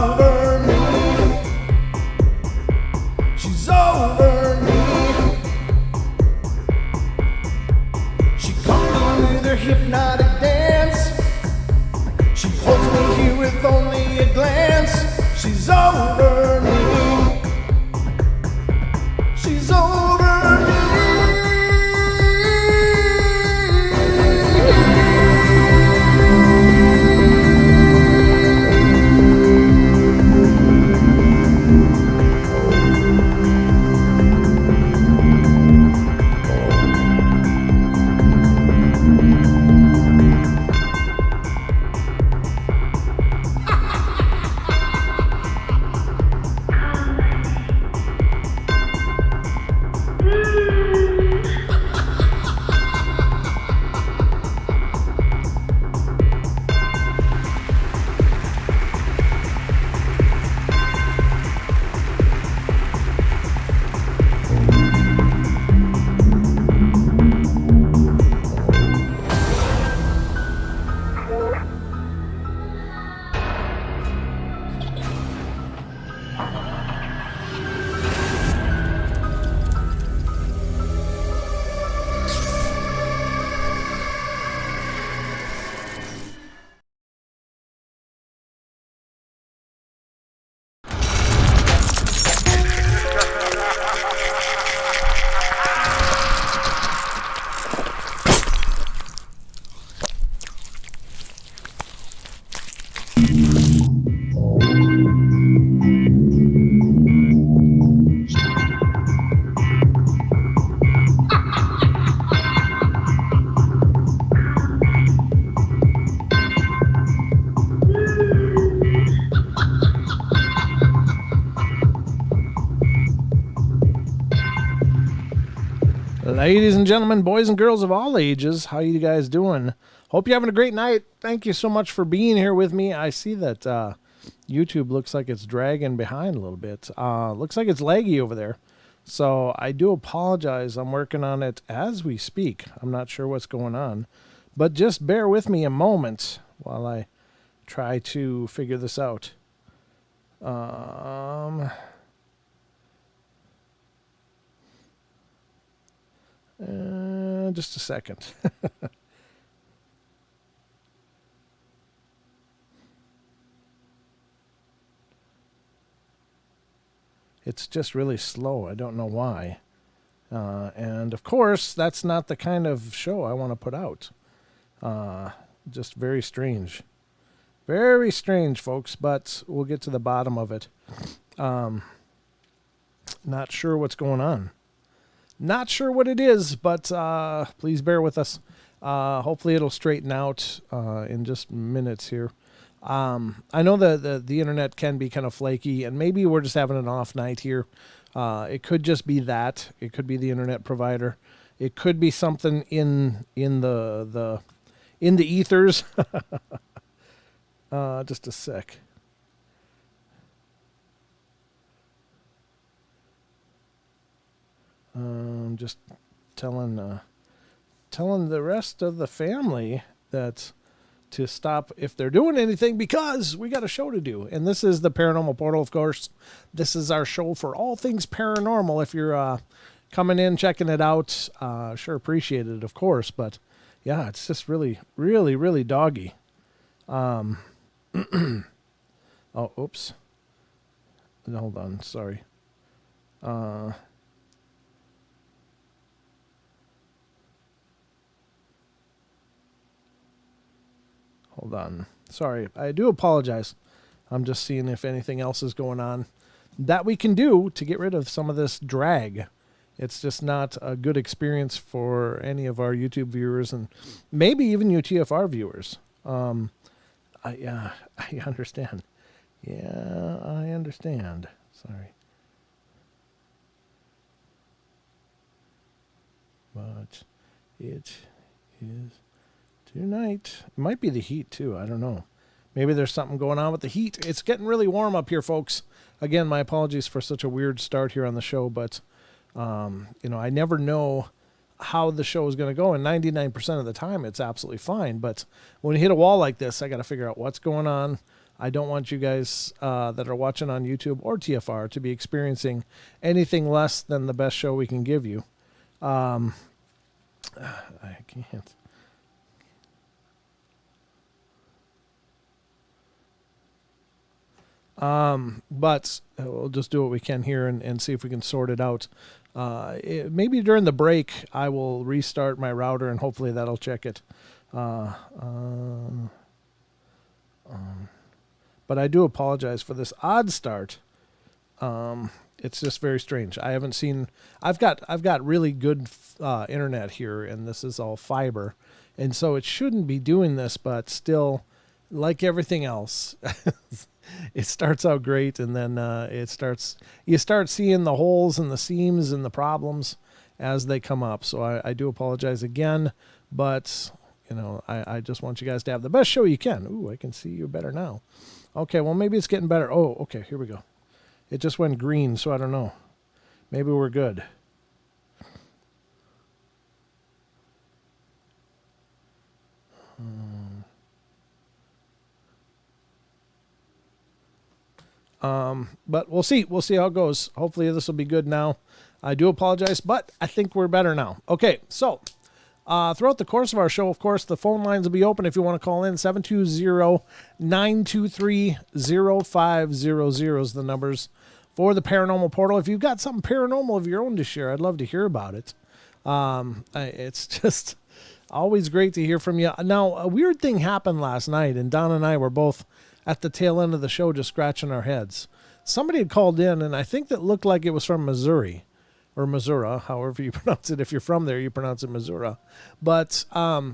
over me. She's over me. She comes with her hypnotic dance. She holds me here with only a glance. She's over me. She's over me. Ladies and gentlemen, boys and girls of all ages, how you guys doing? Hope you're having a great night. Thank you so much for being here with me. I see that YouTube looks like it's dragging behind a little bit. Looks like it's laggy over there. So I do apologize. I'm working on it as we speak. I'm not sure what's going on. But just bear with me a moment while I try to figure this out. Just a second. It's just really slow. I don't know why. And of course, that's not the kind of show I want to put out. Just very strange. Very strange, folks, but we'll get to the bottom of it. Not sure what's going on. Not sure what it is, but please bear with us. Hopefully it'll straighten out in just minutes here. I know the internet can be kind of flaky, and maybe we're just having an off night here. It could just be that. It could be the internet provider. It could be something in the ethers. Just a sec. Just telling the rest of the family that to stop if they're doing anything, because we got a show to do. And this is the Paranormal Portal, of course. This is our show for all things paranormal. If you're coming in, checking it out, sure appreciate it, of course. But yeah, it's just really, really, really doggy. Oh, oops. Hold on, sorry. Hold on. Sorry. I do apologize. I'm just seeing if anything else is going on that we can do to get rid of some of this drag. It's just not a good experience for any of our YouTube viewers and maybe even UTFR viewers. I understand. Yeah, I understand. Sorry. But it is tonight. It might be the heat too. I don't know. Maybe there's something going on with the heat. It's getting really warm up here, folks. Again, my apologies for such a weird start here on the show, but I never know how the show is going to go, and 99% of the time it's absolutely fine. But when you hit a wall like this, I got to figure out what's going on. I don't want you guys that are watching on YouTube or TFR to be experiencing anything less than the best show we can give you. I can't. But we'll just do what we can here and see if we can sort it out. Maybe during the break, I will restart my router and hopefully that'll check it. But I do apologize for this odd start. It's just very strange. I haven't seen. I've got really good internet here, and this is all fiber, and so it shouldn't be doing this. But still, like everything else, it starts out great, and then you start seeing the holes and the seams and the problems as they come up. So I do apologize again, but I just want you guys to have the best show you can. Ooh, I can see you better now. Okay, well maybe it's getting better. Oh, okay, here we go. It just went green, so I don't know. Maybe we're good. But we'll see. We'll see how it goes. Hopefully this will be good now. I do apologize, but I think we're better now. Okay, so throughout the course of our show, of course, the phone lines will be open if you want to call in. 720-923-0500 is the numbers for the Paranormal Portal. If you've got something paranormal of your own to share, I'd love to hear about it. It's just always great to hear from you. Now, a weird thing happened last night, and Don and I were both at the tail end of the show just scratching our heads. Somebody had called in, and I think that looked like it was from Missouri. Or Missouri, however you pronounce it. If you're from there, you pronounce it Missouri. But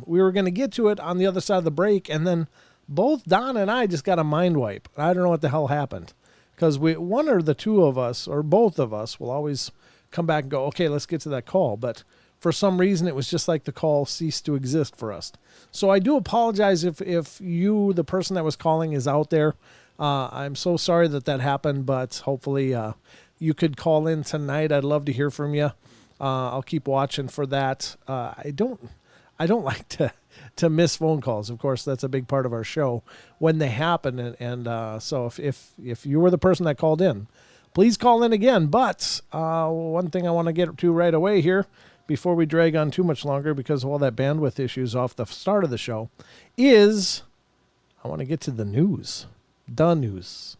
we were going to get to it on the other side of the break, and then both Don and I just got a mind wipe. I don't know what the hell happened. Because one or the two of us, or both of us, will always come back and go, okay, let's get to that call. But for some reason, it was just like the call ceased to exist for us. So I do apologize if you, the person that was calling, is out there. I'm so sorry that happened, but hopefully you could call in tonight. I'd love to hear from you. I'll keep watching for that. I don't like to miss phone calls. Of course, that's a big part of our show when they happen. And so if you were the person that called in, please call in again. But one thing I want to get to right away here before we drag on too much longer because of all that bandwidth issues off the start of the show is I want to get to the news. The news.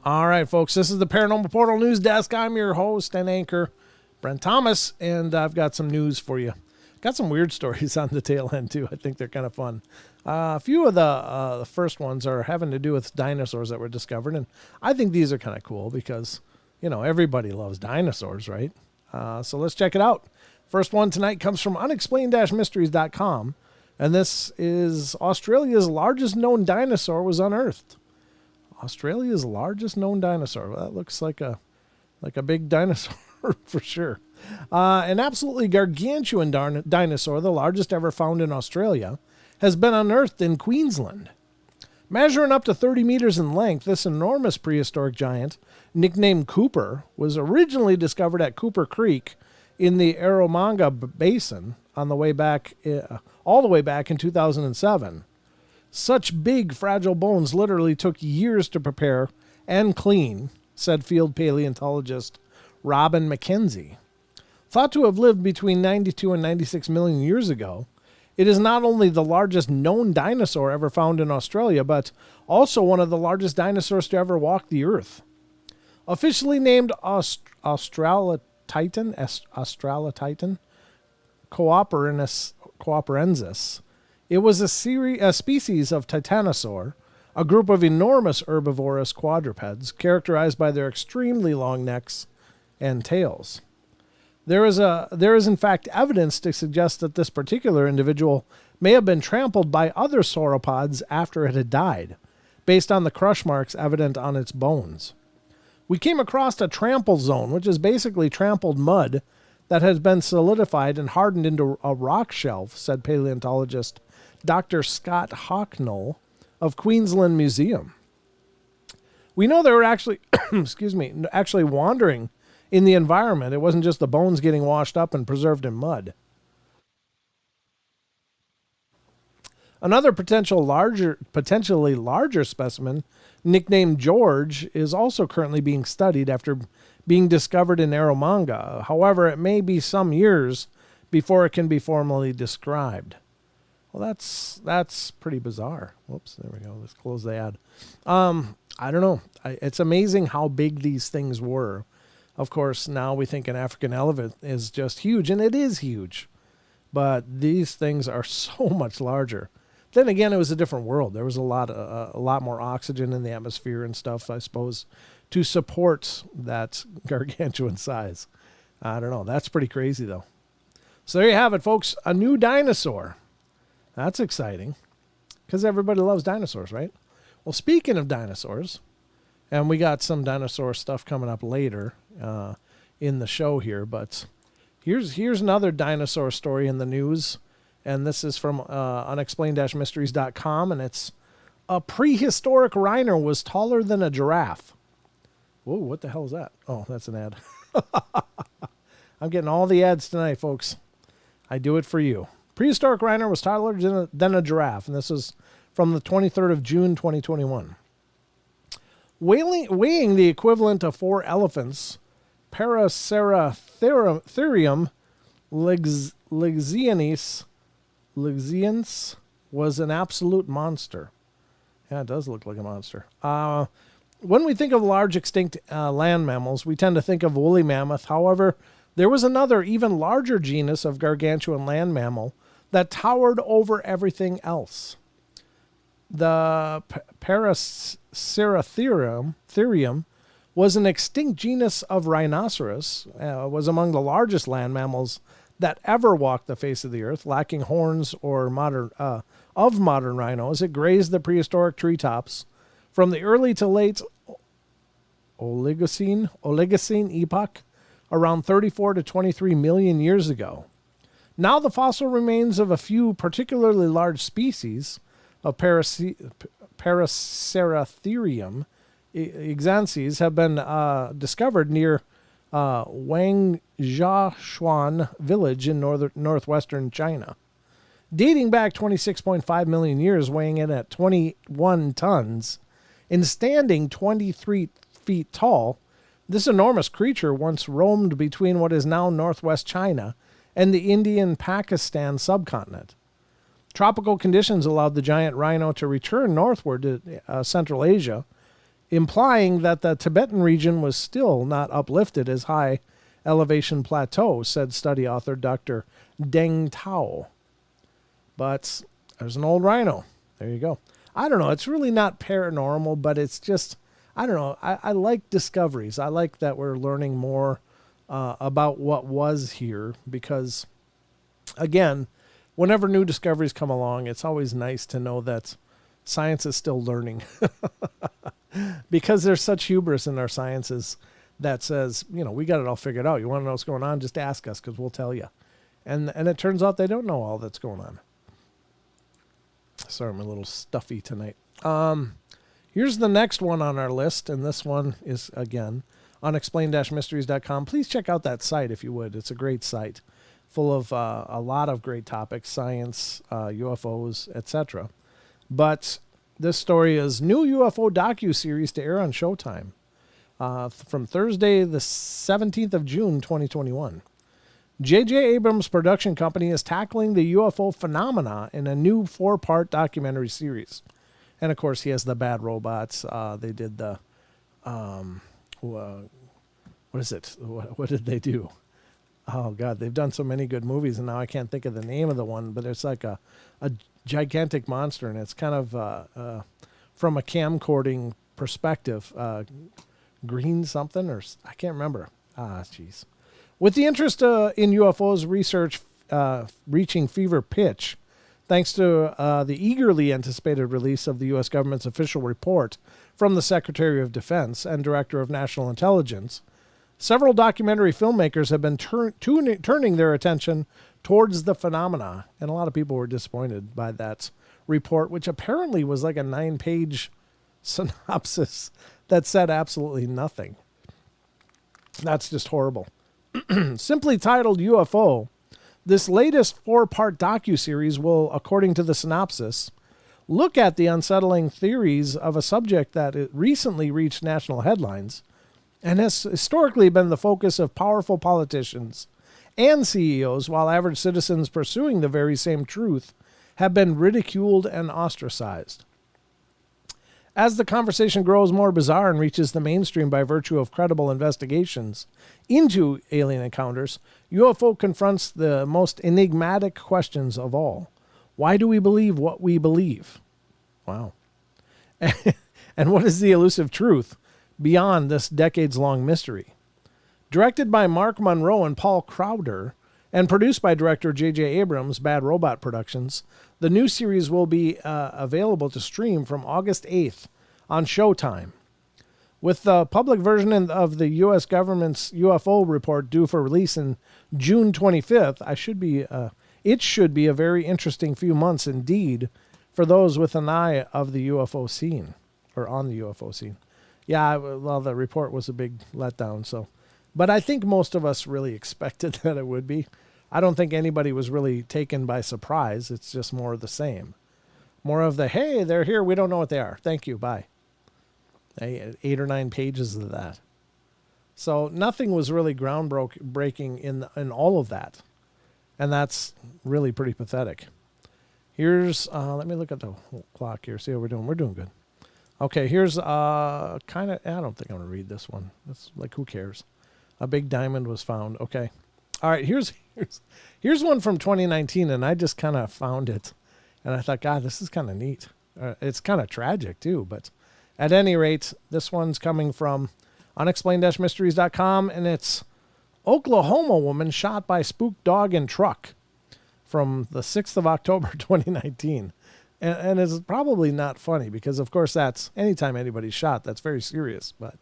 All right, folks, this is the Paranormal Portal News Desk. I'm your host and anchor, Brent Thomas, and I've got some news for you. Got some weird stories on the tail end, too. I think they're kind of fun. A few of the first ones are having to do with dinosaurs that were discovered, and I think these are kind of cool because, everybody loves dinosaurs, right? So let's check it out. First one tonight comes from unexplained-mysteries.com, and this is Australia's largest known dinosaur was unearthed. Australia's largest known dinosaur. Well, that looks like a big dinosaur for sure. An absolutely gargantuan dinosaur, the largest ever found in Australia, has been unearthed in Queensland. Measuring up to 30 meters in length, this enormous prehistoric giant, nicknamed Cooper, was originally discovered at Cooper Creek in the Eromanga Basin all the way back in 2007. Such big, fragile bones literally took years to prepare and clean, said field paleontologist Robin McKenzie. Thought to have lived between 92 and 96 million years ago, it is not only the largest known dinosaur ever found in Australia, but also one of the largest dinosaurs to ever walk the earth. Officially named Australotitan cooperensis, it was a species of titanosaur, a group of enormous herbivorous quadrupeds characterized by their extremely long necks and tails. There is in fact evidence to suggest that this particular individual may have been trampled by other sauropods after it had died, based on the crush marks evident on its bones. We came across a trample zone, which is basically trampled mud that has been solidified and hardened into a rock shelf, said paleontologist Dr. Scott Hocknull of Queensland Museum. We know they were actually wandering in the environment. It wasn't just the bones getting washed up and preserved in mud. Another potentially larger specimen, nicknamed George, is also currently being studied after being discovered in Eromanga. However, it may be some years before it can be formally described. Well, that's pretty bizarre. Whoops, there we go. Let's close the ad. I don't know. It's amazing how big these things were. Of course, now we think an African elephant is just huge, and it is huge. But these things are so much larger. Then again, it was a different world. There was a lot more oxygen in the atmosphere and stuff, I suppose, to support that gargantuan size. I don't know. That's pretty crazy, though. So there you have it, folks. A new dinosaur. That's exciting, because everybody loves dinosaurs, right? Well, speaking of dinosaurs, and we got some dinosaur stuff coming up later in the show here, but here's another dinosaur story in the news, and this is from unexplained-mysteries.com, and it's a prehistoric rhino was taller than a giraffe. Whoa, what the hell is that? Oh, that's an ad. I'm getting all the ads tonight, folks. I do it for you. Prehistoric rhino was taller than a giraffe, and this is from the 23rd of June, 2021. Weighing the equivalent of 4 elephants, Paraceratherium lixiensis was an absolute monster. Yeah, it does look like a monster. When we think of large extinct land mammals, we tend to think of woolly mammoth. However, there was another, even larger genus of gargantuan land mammal that towered over everything else. The Paraceratherium was an extinct genus of rhinoceros, was among the largest land mammals that ever walked the face of the earth, lacking horns or modern rhinos. It grazed the prehistoric treetops from the early to late Oligocene epoch, around 34 to 23 million years ago. Now the fossil remains of a few particularly large species of Paraceratherium exances have been discovered near Wangjiashuan village in northwestern China. Dating back 26.5 million years, weighing in at 21 tons, and standing 23 feet tall, this enormous creature once roamed between what is now northwest China and the Indian-Pakistan subcontinent. Tropical conditions allowed the giant rhino to return northward to Central Asia, implying that the Tibetan region was still not uplifted as high elevation plateau, said study author Dr. Deng Tao. But there's an old rhino. There you go. I don't know. It's really not paranormal, but it's just, I don't know. I like discoveries. I like that we're learning more about what was here because, again, whenever new discoveries come along, it's always nice to know that science is still learning because there's such hubris in our sciences that says, we got it all figured out. You want to know what's going on? Just ask us because we'll tell you. And it turns out they don't know all that's going on. Sorry, I'm a little stuffy tonight. Here's the next one on our list, and this one is, again, unexplained-mysteries.com. Please check out that site if you would. It's a great site full of a lot of great topics, science, UFOs, etc. But this story is new UFO docuseries to air on Showtime from Thursday, the 17th of June, 2021. J.J. Abrams' production company is tackling the UFO phenomena in a new 4-part documentary series. And, of course, he has the Bad Robots. They did the, what is it? What did they do? Oh, God, they've done so many good movies, and now I can't think of the name of the one, but it's like a gigantic monster, and it's kind of from a camcording perspective. Green something, or I can't remember. Jeez. With the interest in UFOs research reaching fever pitch, thanks to the eagerly anticipated release of the U.S. government's official report from the Secretary of Defense and Director of National Intelligence, several documentary filmmakers have been turning their attention towards the phenomena, and a lot of people were disappointed by that report, which apparently was like a 9-page synopsis that said absolutely nothing. That's just horrible. Simply titled UFO, this latest 4-part docuseries will, according to the synopsis, look at the unsettling theories of a subject that it recently reached national headlines and has historically been the focus of powerful politicians and CEOs, while average citizens pursuing the very same truth have been ridiculed and ostracized. As the conversation grows more bizarre and reaches the mainstream by virtue of credible investigations into alien encounters, UFO confronts the most enigmatic questions of all. Why do we believe what we believe? Wow. And what is the elusive truth beyond this decades-long mystery? Directed by Mark Monroe and Paul Crowder, and produced by director J.J. Abrams, Bad Robot Productions, the new series will be available to stream from August 8th on Showtime. With the public version of the U.S. government's UFO report due for release in June 25th, it should be a very interesting few months indeed for those with an eye of the UFO scene, or on the UFO scene. Yeah, well, the report was a big letdown, so. But I think most of us really expected that it would be. I don't think anybody was really taken by surprise. It's just more of the same. More of the, hey, they're here, we don't know what they are. Thank you, bye. 8 or 9 pages of that. So nothing was really groundbreaking in all of that. And that's really pretty pathetic. Here's, let me look at the clock here, see how we're doing. We're doing good. Okay, here's I don't think I'm going to read this one. It's like, who cares? A big diamond was found. Okay. All right, here's one from 2019, and I just kind of found it. And I thought, God, this is kind of neat. It's kind of tragic, too. But at any rate, this one's coming from unexplained-mysteries.com, and it's Oklahoma woman shot by spooked dog in truck from the 6th of October, 2019. And it's probably not funny because, of course, that's anytime anybody's shot, that's very serious. But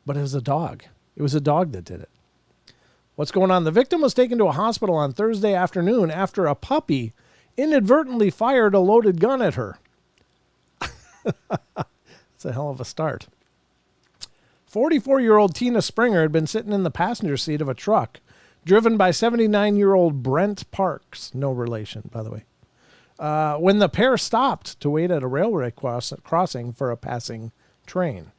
it was a dog. It was a dog that did it. What's going on? The victim was taken to a hospital on Thursday afternoon after a puppy inadvertently fired a loaded gun at her. It's a hell of a start. 44-year-old Tina Springer had been sitting in the passenger seat of a truck driven by 79-year-old Brent Parks, no relation, by the way, when the pair stopped to wait at a railway crossing for a passing train.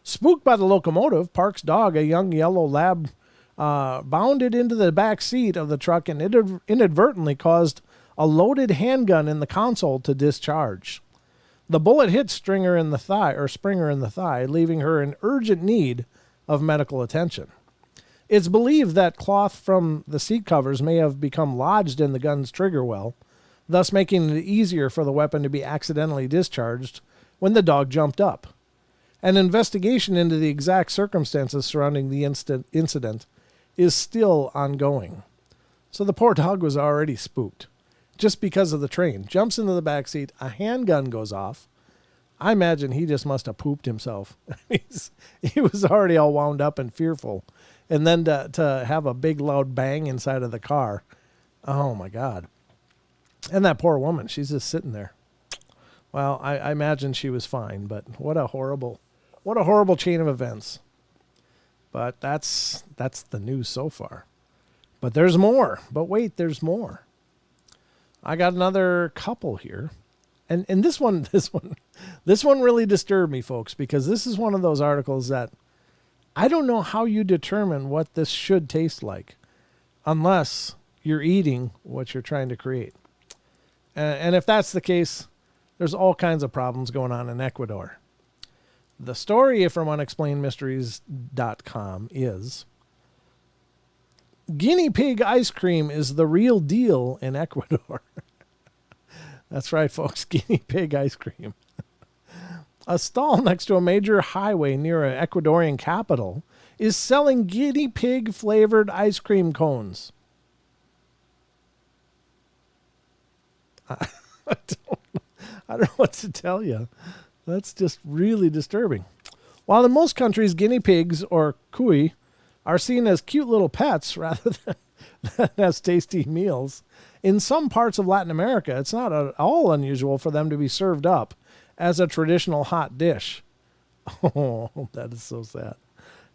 Spooked by the locomotive, Parks' dog, a young yellow lab, bounded into the back seat of the truck and inadvertently caused a loaded handgun in the console to discharge. The bullet hit Springer in the thigh, leaving her in urgent need of medical attention. It's believed that cloth from the seat covers may have become lodged in the gun's trigger well, thus making it easier for the weapon to be accidentally discharged when the dog jumped up. An investigation into the exact circumstances surrounding the incident is still ongoing. So the poor dog was already spooked. Just because of the train. Jumps into the back seat, a handgun goes off. I imagine he just must have pooped himself. He was already all wound up and fearful. And then to have a big loud bang inside of the car. Oh my God. And that poor woman, she's just sitting there. Well, I imagine she was fine, but what a horrible chain of events. But that's the news so far. But there's more. But wait, there's more. I got another couple here. And this one really disturbed me, folks, because this is one of those articles that I don't know how you determine what this should taste like unless you're eating what you're trying to create. And if that's the case, there's all kinds of problems going on in Ecuador. The story from unexplainedmysteries.com is guinea pig ice cream is the real deal in Ecuador. That's right, folks, guinea pig ice cream. A stall next to a major highway near an Ecuadorian capital is selling guinea pig flavored ice cream cones. I don't know what to tell you. That's just really disturbing. While in most countries, guinea pigs, or cuy, are seen as cute little pets rather than as tasty meals, in some parts of Latin America, it's not at all unusual for them to be served up as a traditional hot dish. Oh, that is so sad.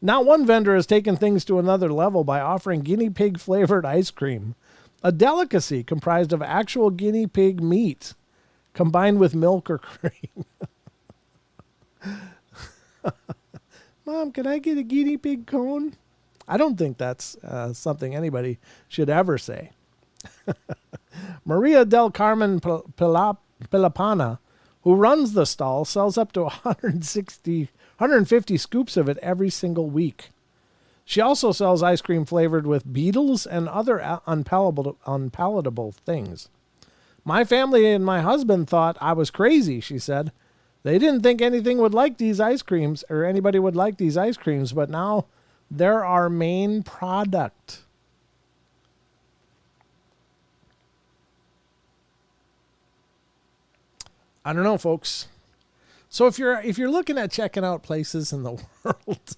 Now one vendor has taken things to another level by offering guinea pig flavored ice cream, a delicacy comprised of actual guinea pig meat combined with milk or cream. Mom, can I get a guinea pig cone? I don't think that's something anybody should ever say. Maria del Carmen Pilapana, who runs the stall, sells up to 150 scoops of it every single week. She also sells ice cream flavored with beetles and other unpalatable things. My family and my husband thought I was crazy, she said. They didn't think anything would like these ice creams, or anybody would like these ice creams, but now they're our main product. I don't know, folks. So if you're looking at checking out places in the world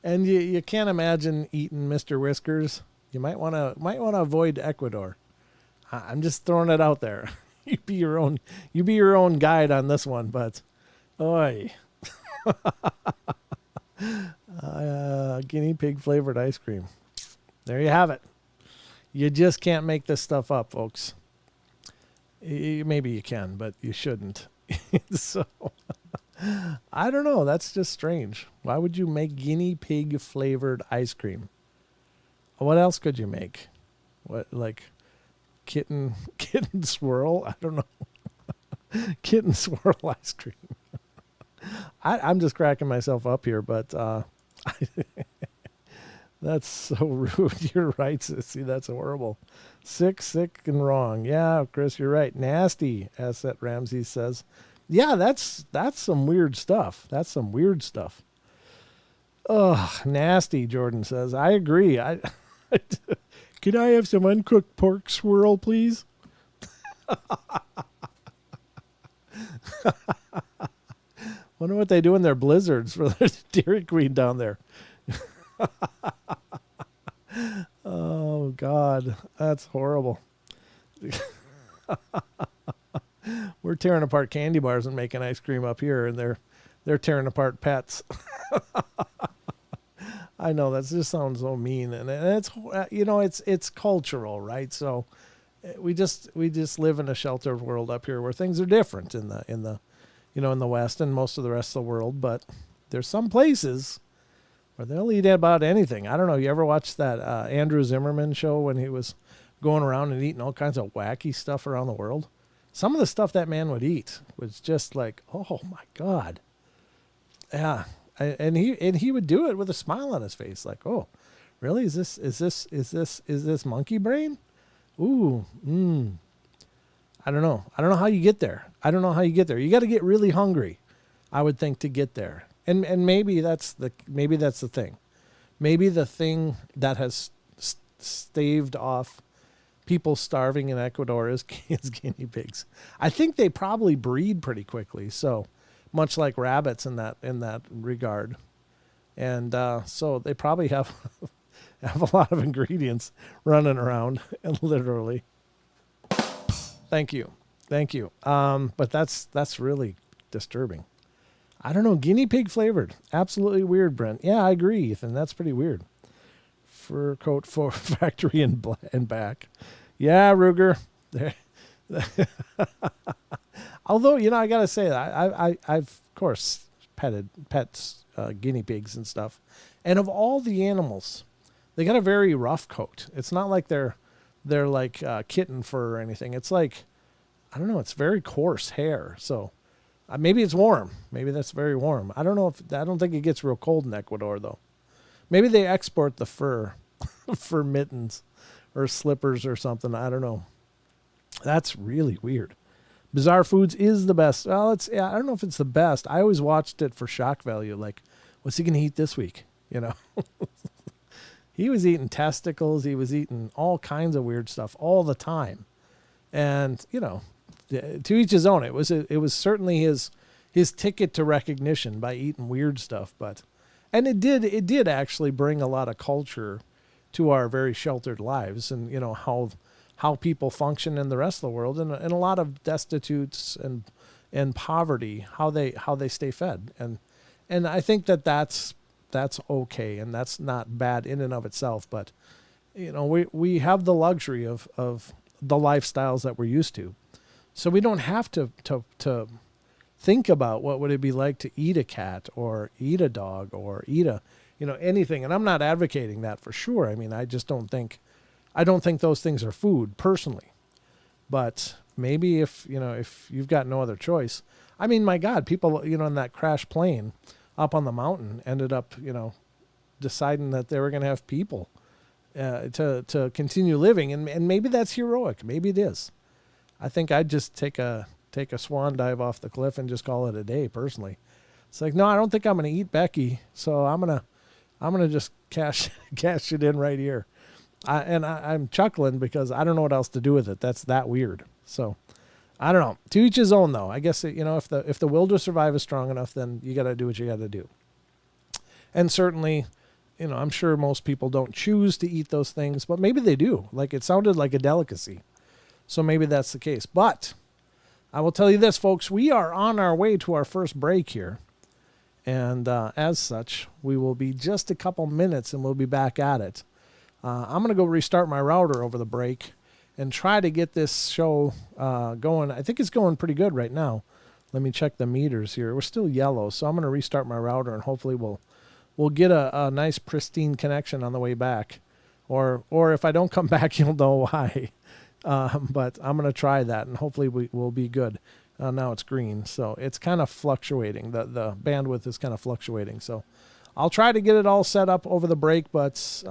and you can't imagine eating Mr. Whiskers, you might want to avoid Ecuador. I'm just throwing it out there. You be your own guide on this one, but oi. Guinea pig flavored ice cream. There you have it. You just can't make this stuff up, folks. Maybe you can, but you shouldn't. So I don't know. That's just strange. Why would you make guinea pig flavored ice cream? What else could you make? What, like kitten swirl? I don't know. Kitten swirl ice cream. I'm just cracking myself up here, but that's so rude. You're right, Sissy. That's horrible. Sick and wrong. Yeah, Chris, you're right. Nasty, as that Ramsey says. Yeah, that's some weird stuff. That's some weird stuff. Ugh, nasty, Jordan says. I agree. Could I have some uncooked pork swirl, please? Wonder what they do in their blizzards for the Dairy Queen down there. Oh, God. That's horrible. We're tearing apart candy bars and making ice cream up here, and they're tearing apart pets. I know that just sounds so mean, and it's it's cultural, right? So we just live in a sheltered world up here where things are different in the West and most of the rest of the world. But there's some places where they'll eat about anything. I don't know. You ever watched that Andrew Zimmerman show when he was going around and eating all kinds of wacky stuff around the world? Some of the stuff that man would eat was just like, oh my God. Yeah. And he would do it with a smile on his face, like, oh, really? Is this monkey brain? Ooh, I don't know. I don't know how you get there. You got to get really hungry, I would think, to get there. And maybe that's the thing. Maybe the thing that has staved off people starving in Ecuador is guinea pigs. I think they probably breed pretty quickly, so much like rabbits in that regard. And so they probably have a lot of ingredients running around, and literally. Thank you. But that's really disturbing. I don't know. Guinea pig flavored. Absolutely weird, Brent. Yeah, I agree, Ethan. That's pretty weird. Fur coat for factory and back. Yeah, Ruger. There. Although, I got to say that I've, of course, pets, guinea pigs and stuff. And of all the animals, they got a very rough coat. It's not like they're like kitten fur or anything. It's like, I don't know, it's very coarse hair. So maybe it's warm. Maybe that's very warm. I don't think it gets real cold in Ecuador, though. Maybe they export the fur for mittens or slippers or something. I don't know. That's really weird. Bizarre Foods is the best. Well, I don't know if it's the best. I always watched it for shock value. Like, what's he going to eat this week? He was eating testicles. He was eating all kinds of weird stuff all the time. And, to each his own. It was certainly his ticket to recognition by eating weird stuff. And it did actually bring a lot of culture to our very sheltered lives, and how people function in the rest of the world, and a lot of destitutes and poverty, how they stay fed, and I think that's that's okay, and that's not bad in and of itself. But you know, we have the luxury of the lifestyles that we're used to, so we don't have to think about what would it be like to eat a cat or eat a dog or eat a, you know, anything. And I'm not advocating that for sure. I mean, I don't think those things are food personally. But maybe if you've got no other choice. I mean, my God, people, you know, in that crash plane up on the mountain ended up, you know, deciding that they were going to have people to continue living. And maybe that's heroic. Maybe it is. I think I'd just take a swan dive off the cliff and just call it a day personally. It's like, no, I don't think I'm going to eat Becky. So I'm going to just cash it in right here. I'm chuckling because I don't know what else to do with it. That's that weird. So I don't know. To each his own, though. I guess, you know, if the will to survive is strong enough, then you got to do what you got to do. And certainly, you know, I'm sure most people don't choose to eat those things, but maybe they do. Like, it sounded like a delicacy. So maybe that's the case. But I will tell you this, folks. We are on our way to our first break here. And as such, we will be just a couple minutes and we'll be back at it. I'm going to go restart my router over the break and try to get this show going. I think it's going pretty good right now. Let me check the meters here. We're still yellow, so I'm going to restart my router and hopefully we'll get a nice pristine connection on the way back. Or if I don't come back, you'll know why. But I'm going to try that and hopefully we'll be good. Now it's green, so it's kind of fluctuating. The bandwidth is kind of fluctuating. So I'll try to get it all set up over the break, but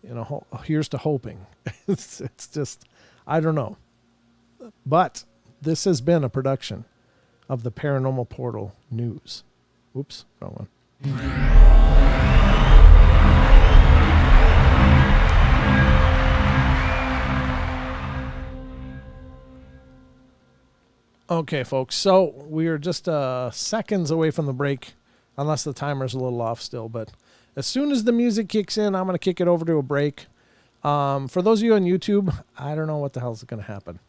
you know, here's to hoping. It's just, I don't know. But this has been a production of the Paranormal Portal News. Oops, wrong one. Okay, folks, so we are just seconds away from the break, unless the timer's a little off still, but as soon as the music kicks in, I'm going to kick it over to a break. For those of you on YouTube, I don't know what the hell is going to happen.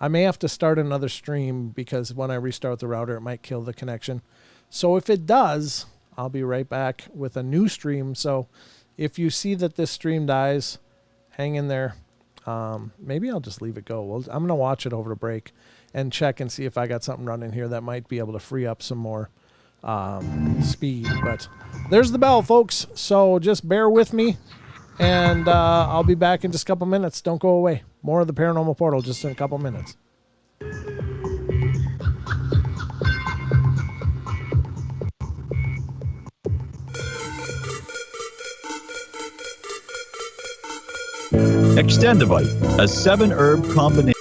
I may have to start another stream because when I restart the router, it might kill the connection. So if it does, I'll be right back with a new stream. So if you see that this stream dies, hang in there. Maybe I'll just leave it go. Well, I'm going to watch it over the break and check and see if I got something running here that might be able to free up some more speed. But there's the bell, folks, so just bear with me and I'll be back in just a couple minutes. Don't go away. More of the Paranormal Portal just in a couple minutes. Extendivite, a 7-herb combination.